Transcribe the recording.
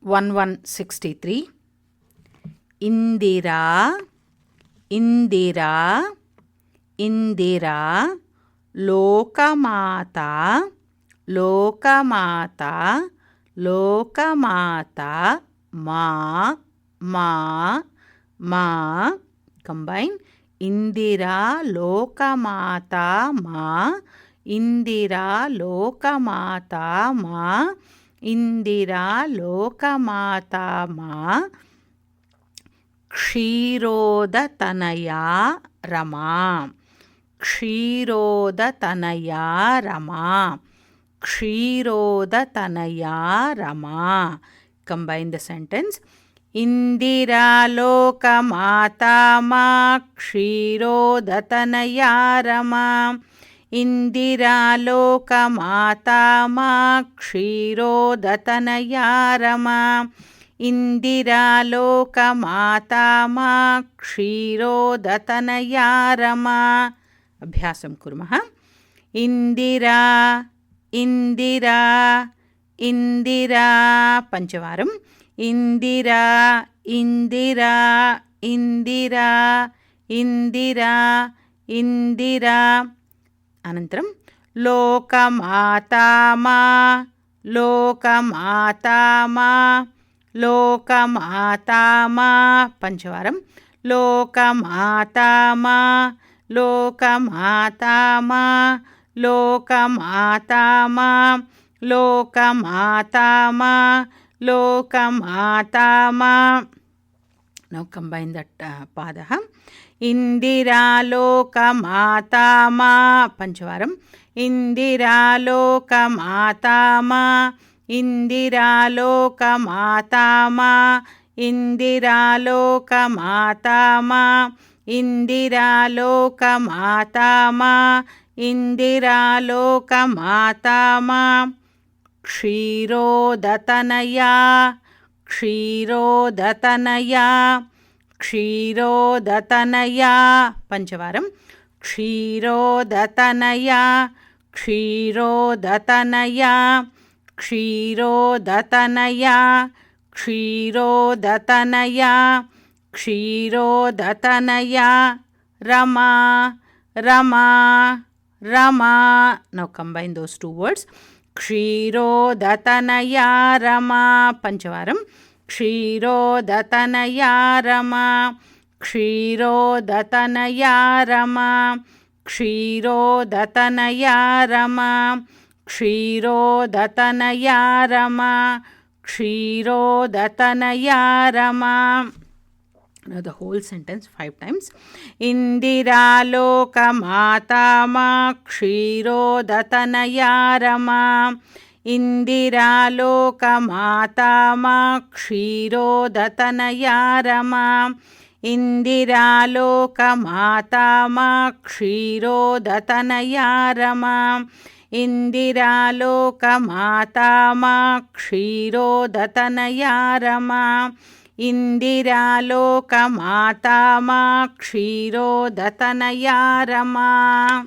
1163. Indira, Indira, Indira, Lokamata, Lokamata, Lokamata, Ma, Ma, Ma. Combine. Indira, Lokamata, Ma, Indira, Lokamata, Ma, Indira, Lokamata, Ma. Kshirodatanaya Rama, Kshirodatanaya Rama, Kshirodatanaya Rama. Combine the sentence. Indira Lokamata Ma Kshirodatanaya Rama, Indira Lokamata Ma Kshirodatanaya Rama, Indira Lokamata Ma Kshirodatanaya Rama. Abhyasam kurmah. Indira, Indira, Indira. Panchavaram. Indira, Indira, Indira, Indira, Indira. Anantaram. Lokamata Ma, Lokamata Ma, Lokamata Ma. Panchavaram. Lokamata Ma, Lokamata Ma, Lokamata Ma, Lokamata Ma, Lokamata Ma. Now combine that padaha. Indira Lokamata Ma. Panchavaram. Indira Lokamata Ma, Indira Lokamata Ma, Indira Lokamata Ma, Indira Lokamata Ma, Indira Lokamata Ma. Kshirodatanaya, Kshirodatanaya, Kshirodatanaya. Panchavaram. Kshirodatanaya, Kshirodatanaya, Kshirodatanaya, Kshirodatanaya, Kshirodatanaya. Rama, Rama, Rama. Now combine those two words. Kshirodatanaya Rama. Panchavaram. Kshirodatanaya Rama, Kshirodatanaya Rama, Kshirodatanaya Rama, Kshirodatanaya Rama, Kshirodatanaya Rama. Now the whole sentence 5 times. Indira Lokamata Ma Kshirodatanaya Rama, Indira Lokamata Ma Kshirodatanaya Rama, Indira Lokamata Ma Kshirodatanaya Rama, Indira Lokamata Ma Kshirodatanaya Rama, Indira Lokamata Ma Kshirodatanaya Rama.